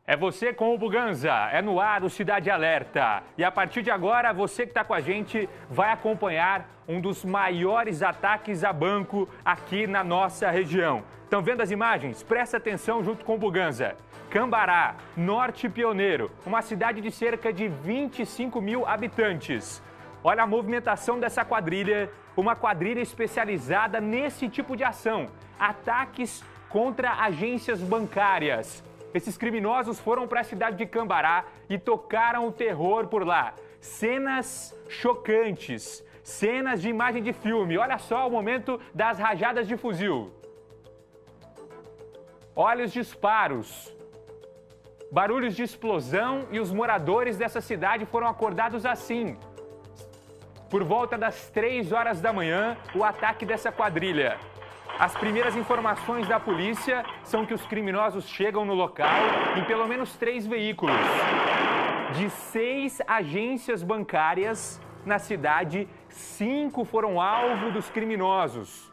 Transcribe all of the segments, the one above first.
É você com o Buganza, é no ar o Cidade Alerta. E a partir de agora, você que está com a gente vai acompanhar um dos maiores ataques a banco aqui na nossa região. Estão vendo as imagens? Presta atenção junto com o Buganza. Cambará, Norte Pioneiro, uma cidade de cerca de 25 mil habitantes. Olha a movimentação dessa quadrilha, uma quadrilha especializada nesse tipo de ação. Ataques contra agências bancárias. Esses criminosos foram para a cidade de Cambará e tocaram o terror por lá. Cenas chocantes, cenas de imagem de filme. Olha só o momento das rajadas de fuzil. Olha os disparos. Barulhos de explosão e os moradores dessa cidade foram acordados assim. Por volta das 3 horas da manhã, o ataque dessa quadrilha. As primeiras informações da polícia são que os criminosos chegam no local em pelo menos 3 veículos. De 6 agências bancárias na cidade, 5 foram alvo dos criminosos.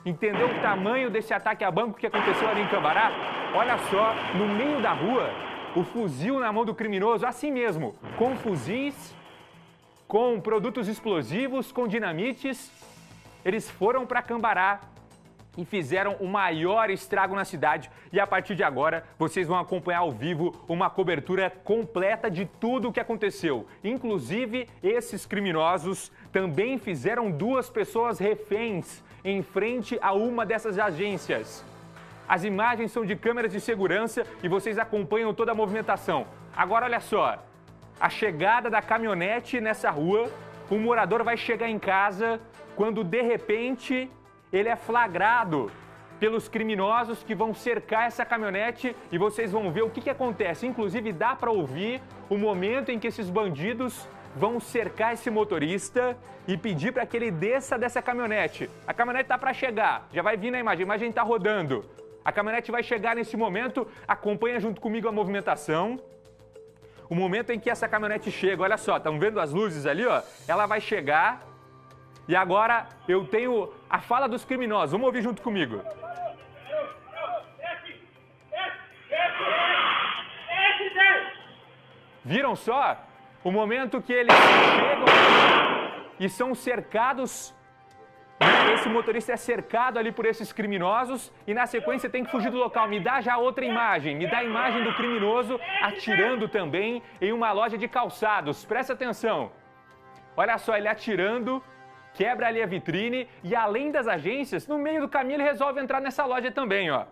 Entendeu o tamanho desse ataque a banco que aconteceu ali em Cambará? Olha só, no meio da rua, o fuzil na mão do criminoso, assim mesmo, com fuzis, com produtos explosivos, com dinamites. Eles foram para Cambará e fizeram o maior estrago na cidade. E a partir de agora, vocês vão acompanhar ao vivo uma cobertura completa de tudo o que aconteceu. Inclusive, esses criminosos também fizeram 2 pessoas reféns em frente a uma dessas agências. As imagens são de câmeras de segurança e vocês acompanham toda a movimentação. Agora, olha só, a chegada da caminhonete nessa rua, o morador vai chegar em casa quando, de repente, ele é flagrado pelos criminosos que vão cercar essa caminhonete e vocês vão ver o que acontece. Inclusive, dá para ouvir o momento em que esses bandidos vão cercar esse motorista e pedir para que ele desça dessa caminhonete. A caminhonete está para chegar, já vai vir na imagem, a imagem está rodando. A caminhonete vai chegar nesse momento, acompanha junto comigo a movimentação. O momento em que essa caminhonete chega, olha só, estão vendo as luzes ali, ó? Ela vai chegar. E agora eu tenho a fala dos criminosos. Vamos ouvir junto comigo. Viram só? O momento que eles chegam e são cercados. Esse motorista é cercado ali por esses criminosos e na sequência tem que fugir do local. Me dá já outra imagem. Me dá a imagem do criminoso atirando também em uma loja de calçados. Presta atenção. Olha só, ele atirando. Quebra ali a vitrine e além das agências, no meio do caminho ele resolve entrar nessa loja também, ó.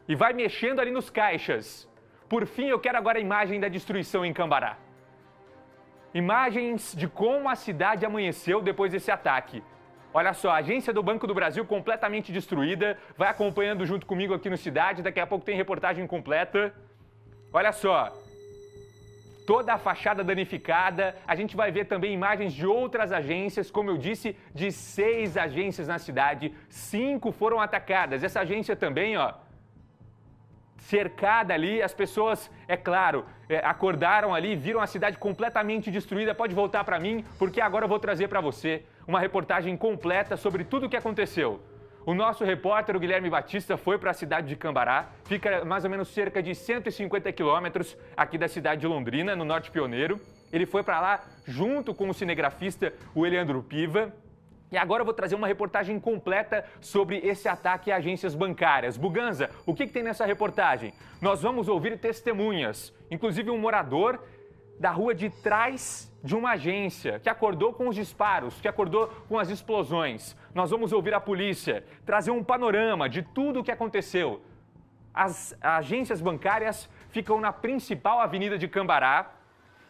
E vai mexendo ali nos caixas. Por fim, eu quero agora a imagem da destruição em Cambará. Imagens de como a cidade amanheceu depois desse ataque. Olha só, a agência do Banco do Brasil completamente destruída. Vai acompanhando junto comigo aqui no Cidade, daqui a pouco tem reportagem completa. Olha só. Toda a fachada danificada, a gente vai ver também imagens de outras agências, como eu disse, de 6 agências na cidade, 5 foram atacadas. Essa agência também, ó, cercada ali, as pessoas, é claro, acordaram ali, viram a cidade completamente destruída. Pode voltar para mim, porque agora eu vou trazer para você uma reportagem completa sobre tudo o que aconteceu. O nosso repórter, o Guilherme Batista, foi para a cidade de Cambará, fica mais ou menos cerca de 150 quilômetros aqui da cidade de Londrina, no Norte Pioneiro. Ele foi para lá junto com o cinegrafista, o Eliandro Piva. E agora eu vou trazer uma reportagem completa sobre esse ataque a agências bancárias. Buganza, o que tem nessa reportagem? Nós vamos ouvir testemunhas, inclusive um morador da rua de trás de uma agência, que acordou com os disparos, que acordou com as explosões. Nós vamos ouvir a polícia, trazer um panorama de tudo o que aconteceu. As agências bancárias ficam na principal avenida de Cambará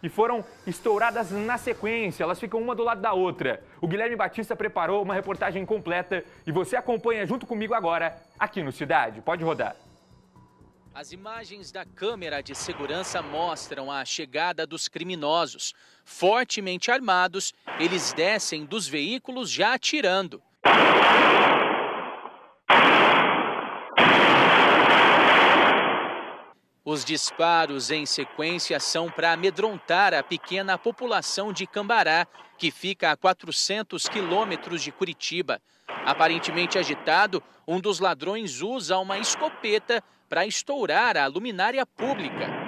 e foram estouradas na sequência, elas ficam uma do lado da outra. O Guilherme Batista preparou uma reportagem completa e você acompanha junto comigo agora, aqui no Cidade. Pode rodar. As imagens da câmera de segurança mostram a chegada dos criminosos. Fortemente armados, eles descem dos veículos já atirando. Os disparos em sequência são para amedrontar a pequena população de Cambará, que fica a 400 quilômetros de Curitiba. Aparentemente agitado, um dos ladrões usa uma escopeta para estourar a luminária pública.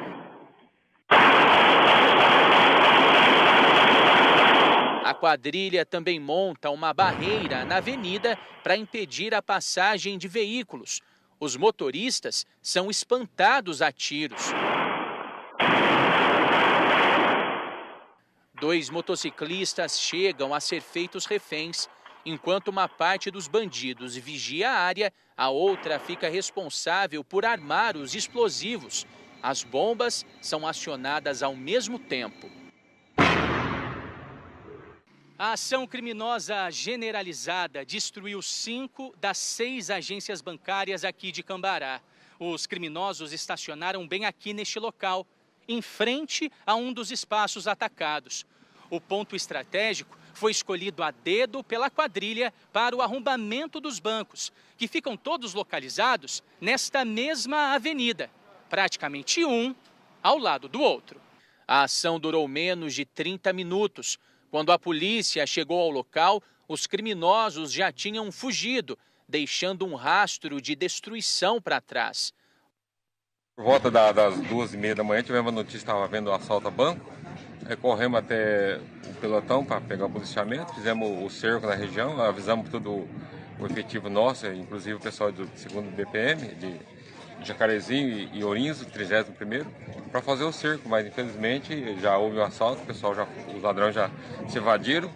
A quadrilha também monta uma barreira na avenida para impedir a passagem de veículos. Os motoristas são espantados a tiros. 2 motociclistas chegam a ser feitos reféns. Enquanto uma parte dos bandidos vigia a área, a outra fica responsável por armar os explosivos. As bombas são acionadas ao mesmo tempo. A ação criminosa generalizada destruiu 5 das 6 agências bancárias aqui de Cambará. Os criminosos estacionaram bem aqui neste local, em frente a um dos espaços atacados. O ponto estratégico foi escolhido a dedo pela quadrilha para o arrombamento dos bancos, que ficam todos localizados nesta mesma avenida, praticamente um ao lado do outro. A ação durou menos de 30 minutos. Quando a polícia chegou ao local, os criminosos já tinham fugido, deixando um rastro de destruição para trás. Por volta das 2h30 da manhã, tivemos a notícia que estava havendo um assalto a banco. Corremos até o pelotão para pegar o policiamento, fizemos o cerco na região, avisamos todo o efetivo nosso, inclusive o pessoal do 2º BPM, de Jacarezinho e Ourinhos, 31º, para fazer o cerco, mas infelizmente já houve um assalto, os ladrões já se evadiram.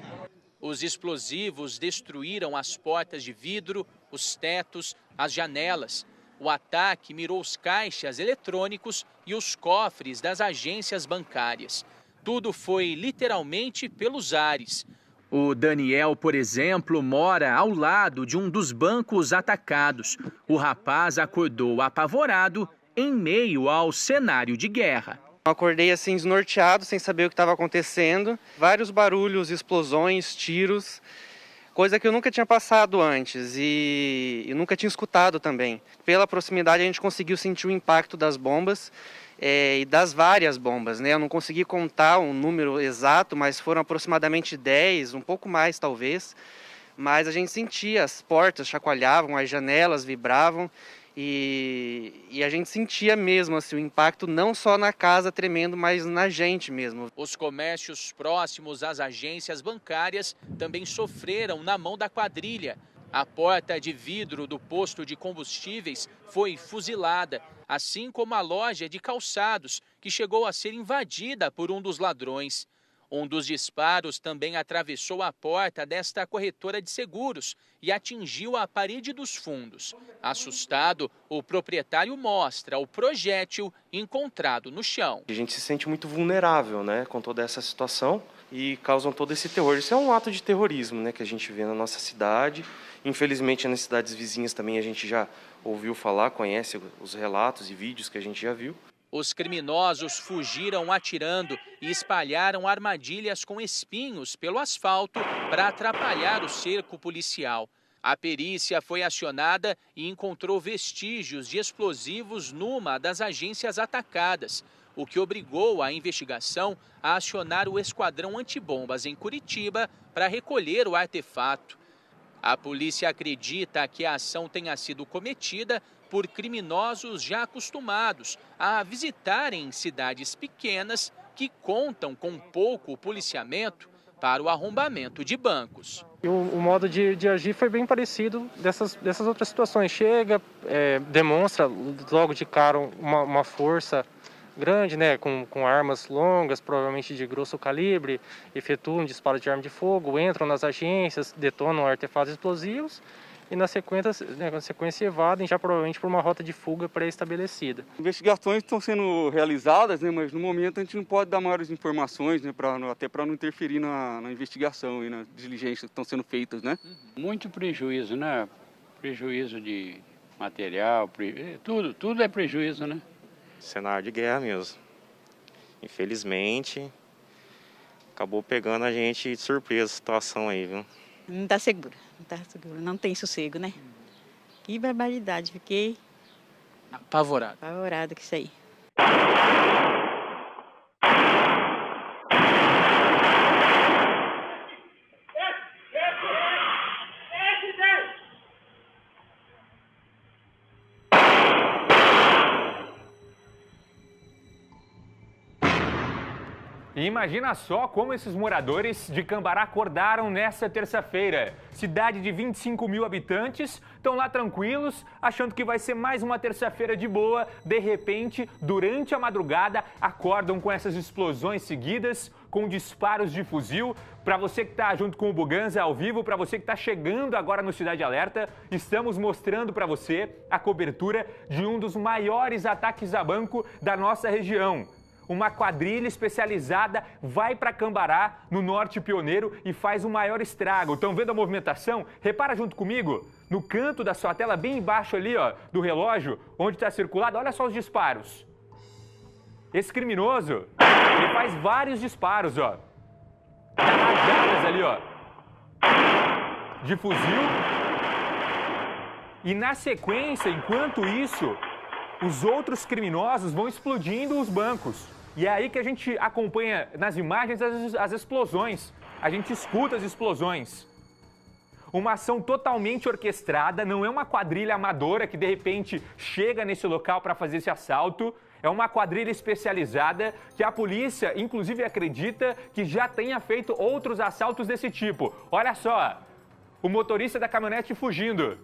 Os explosivos destruíram as portas de vidro, os tetos, as janelas. O ataque mirou os caixas eletrônicos e os cofres das agências bancárias. Tudo foi literalmente pelos ares. O Daniel, por exemplo, mora ao lado de um dos bancos atacados. O rapaz acordou apavorado em meio ao cenário de guerra. Acordei assim desnorteado, sem saber o que estava acontecendo. Vários barulhos, explosões, tiros, coisa que eu nunca tinha passado antes e nunca tinha escutado também. Pela proximidade a gente conseguiu sentir o impacto das bombas. E das várias bombas, né? Eu não consegui contar um número exato, mas foram aproximadamente 10, um pouco mais talvez. Mas a gente sentia, as portas chacoalhavam, as janelas vibravam e a gente sentia mesmo assim, o impacto não só na casa tremendo, mas na gente mesmo. Os comércios próximos às agências bancárias também sofreram na mão da quadrilha. A porta de vidro do posto de combustíveis foi fuzilada, assim como a loja de calçados, que chegou a ser invadida por um dos ladrões. Um dos disparos também atravessou a porta desta corretora de seguros e atingiu a parede dos fundos. Assustado, o proprietário mostra o projétil encontrado no chão. A gente se sente muito vulnerável, né, com toda essa situação e causam todo esse terror. Isso é um ato de terrorismo, né, que a gente vê na nossa cidade. Infelizmente, nas cidades vizinhas também a gente já ouviu falar, conhece os relatos e vídeos que a gente já viu. Os criminosos fugiram atirando e espalharam armadilhas com espinhos pelo asfalto para atrapalhar o cerco policial. A perícia foi acionada e encontrou vestígios de explosivos numa das agências atacadas, o que obrigou a investigação a acionar o Esquadrão Antibombas em Curitiba para recolher o artefato. A polícia acredita que a ação tenha sido cometida por criminosos já acostumados a visitarem cidades pequenas que contam com pouco policiamento para o arrombamento de bancos. O modo de agir foi bem parecido dessas outras situações. Chega, demonstra logo de cara uma força grande, né, com armas longas, provavelmente de grosso calibre, efetuam um disparo de arma de fogo, entram nas agências, detonam artefatos explosivos e na sequência evadem já provavelmente por uma rota de fuga pré-estabelecida. Investigações estão sendo realizadas, né, mas no momento a gente não pode dar maiores informações, né, até para não interferir na investigação e nas diligências que estão sendo feitas, né? Muito prejuízo, né? Prejuízo de material, tudo é prejuízo, né? Cenário de guerra mesmo. Infelizmente, acabou pegando a gente de surpresa a situação aí, viu? Não está seguro, não tem sossego, né? Que barbaridade, fiquei apavorado com isso aí. E imagina só como esses moradores de Cambará acordaram nessa terça-feira. Cidade de 25 mil habitantes, estão lá tranquilos, achando que vai ser mais uma terça-feira de boa. De repente, durante a madrugada, acordam com essas explosões seguidas, com disparos de fuzil. Para você que está junto com o Buganza ao vivo, para você que está chegando agora no Cidade Alerta, estamos mostrando para você a cobertura de um dos maiores ataques a banco da nossa região. Uma quadrilha especializada vai para Cambará, no Norte Pioneiro, e faz o maior estrago. Estão vendo a movimentação? Repara junto comigo, no canto da sua tela, bem embaixo ali, ó, do relógio, onde está circulado, olha só os disparos. Esse criminoso, ele faz vários disparos, ó. Dá rajadas ali, ó, de fuzil. E na sequência, enquanto isso, os outros criminosos vão explodindo os bancos. E é aí que a gente acompanha nas imagens as explosões. A gente escuta as explosões. Uma ação totalmente orquestrada, não é uma quadrilha amadora que de repente chega nesse local para fazer esse assalto. É uma quadrilha especializada que a polícia, inclusive, acredita que já tenha feito outros assaltos desse tipo. Olha só, o motorista da caminhonete fugindo.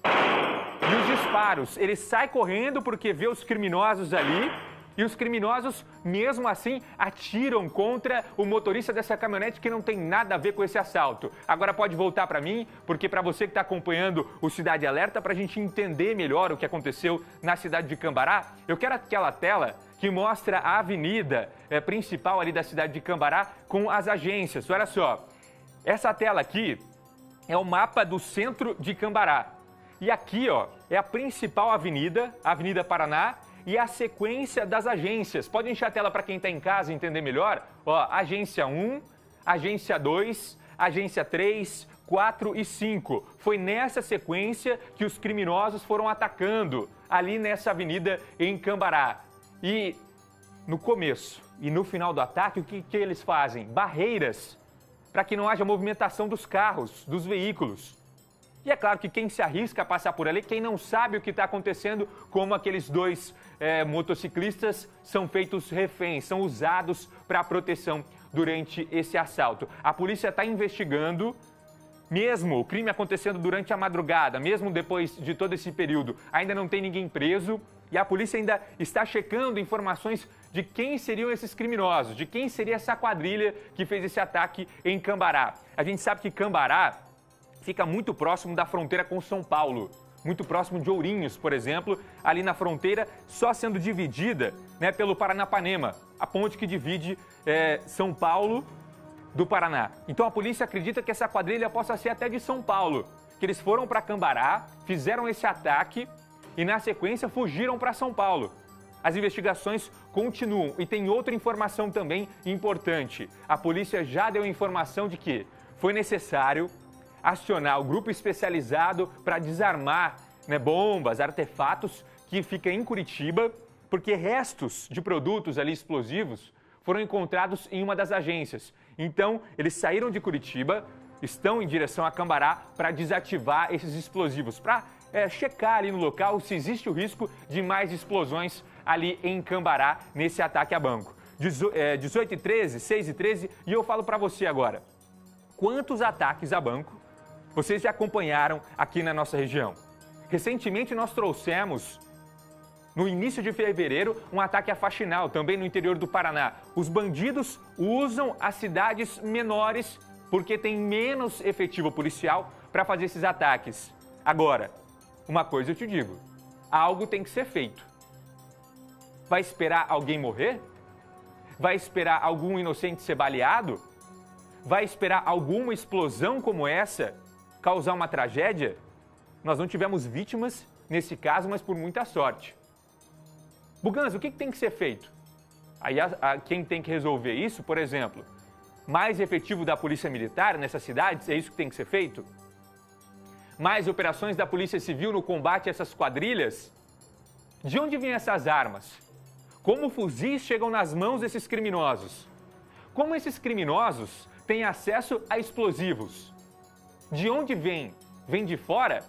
E os disparos, ele sai correndo porque vê os criminosos ali e os criminosos, mesmo assim, atiram contra o motorista dessa caminhonete que não tem nada a ver com esse assalto. Agora pode voltar para mim, porque para você que está acompanhando o Cidade Alerta, para a gente entender melhor o que aconteceu na cidade de Cambará, eu quero aquela tela que mostra a avenida principal ali da cidade de Cambará com as agências. Olha só, essa tela aqui é o mapa do centro de Cambará. E aqui, ó, é a principal avenida, a Avenida Paraná, e a sequência das agências. Pode encher a tela para quem está em casa entender melhor? Ó, agência 1, agência 2, agência 3, 4 e 5. Foi nessa sequência que os criminosos foram atacando ali nessa avenida em Cambará. E no começo e no final do ataque, o que eles fazem? Barreiras para que não haja movimentação dos carros, dos veículos. E é claro que quem se arrisca a passar por ali, quem não sabe o que está acontecendo, como aqueles dois motociclistas, são feitos reféns, são usados para proteção durante esse assalto. A polícia está investigando, mesmo o crime acontecendo durante a madrugada, mesmo depois de todo esse período, ainda não tem ninguém preso e a polícia ainda está checando informações de quem seriam esses criminosos, de quem seria essa quadrilha que fez esse ataque em Cambará. A gente sabe que Cambará fica muito próximo da fronteira com São Paulo, muito próximo de Ourinhos, por exemplo, ali na fronteira, só sendo dividida, né, pelo Paranapanema, a ponte que divide São Paulo do Paraná. Então a polícia acredita que essa quadrilha possa ser até de São Paulo, que eles foram para Cambará, fizeram esse ataque e na sequência fugiram para São Paulo. As investigações continuam e tem outra informação também importante. A polícia já deu informação de que foi necessário acionar o grupo especializado para desarmar, né, bombas, artefatos que fica em Curitiba, porque restos de produtos ali explosivos foram encontrados em uma das agências. Então, eles saíram de Curitiba, estão em direção a Cambará para desativar esses explosivos, para checar ali no local se existe o risco de mais explosões ali em Cambará nesse ataque a banco. 18h13, 6h13, e eu falo para você agora, quantos ataques a banco vocês já acompanharam aqui na nossa região? Recentemente nós trouxemos, no início de fevereiro, um ataque a Faxinal, também no interior do Paraná. Os bandidos usam as cidades menores porque tem menos efetivo policial para fazer esses ataques. Agora, uma coisa eu te digo, algo tem que ser feito. Vai esperar alguém morrer? Vai esperar algum inocente ser baleado? Vai esperar alguma explosão como essa causar uma tragédia? Nós não tivemos vítimas nesse caso, mas por muita sorte. Buganza, o que tem que ser feito? Aí quem tem que resolver isso, por exemplo, mais efetivo da Polícia Militar nessas cidades, é isso que tem que ser feito? Mais operações da Polícia Civil no combate a essas quadrilhas? De onde vêm essas armas? Como fuzis chegam nas mãos desses criminosos? Como esses criminosos têm acesso a explosivos? De onde vem? Vem de fora?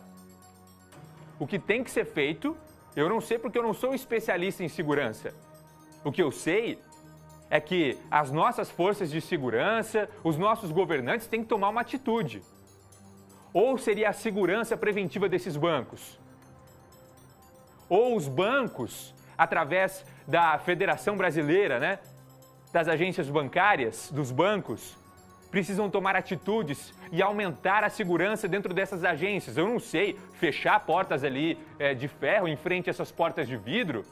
O que tem que ser feito, eu não sei porque eu não sou especialista em segurança. O que eu sei é que as nossas forças de segurança, os nossos governantes têm que tomar uma atitude. Ou seria a segurança preventiva desses bancos? Ou os bancos, através da Federação Brasileira, né, das agências bancárias, dos bancos, precisam tomar atitudes e aumentar a segurança dentro dessas agências. Eu não sei, fechar portas ali de ferro em frente a essas portas de vidro,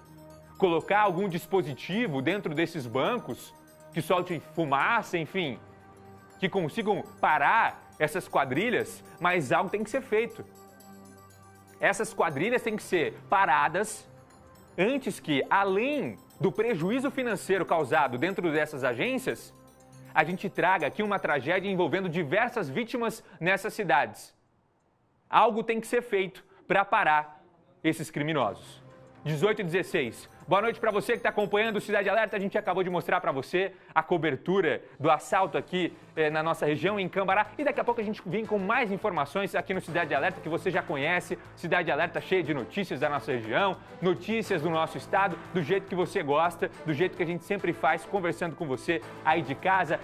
colocar algum dispositivo dentro desses bancos que solte fumaça, enfim, que consigam parar essas quadrilhas, mas algo tem que ser feito. Essas quadrilhas têm que ser paradas antes que, além do prejuízo financeiro causado dentro dessas agências, a gente traga aqui uma tragédia envolvendo diversas vítimas nessas cidades. Algo tem que ser feito para parar esses criminosos. 18 e 16. Boa noite para você que está acompanhando o Cidade Alerta. A gente acabou de mostrar para você a cobertura do assalto aqui na nossa região, em Cambará. E daqui a pouco a gente vem com mais informações aqui no Cidade Alerta, que você já conhece. Cidade Alerta cheia de notícias da nossa região, notícias do nosso estado, do jeito que você gosta, do jeito que a gente sempre faz, conversando com você aí de casa,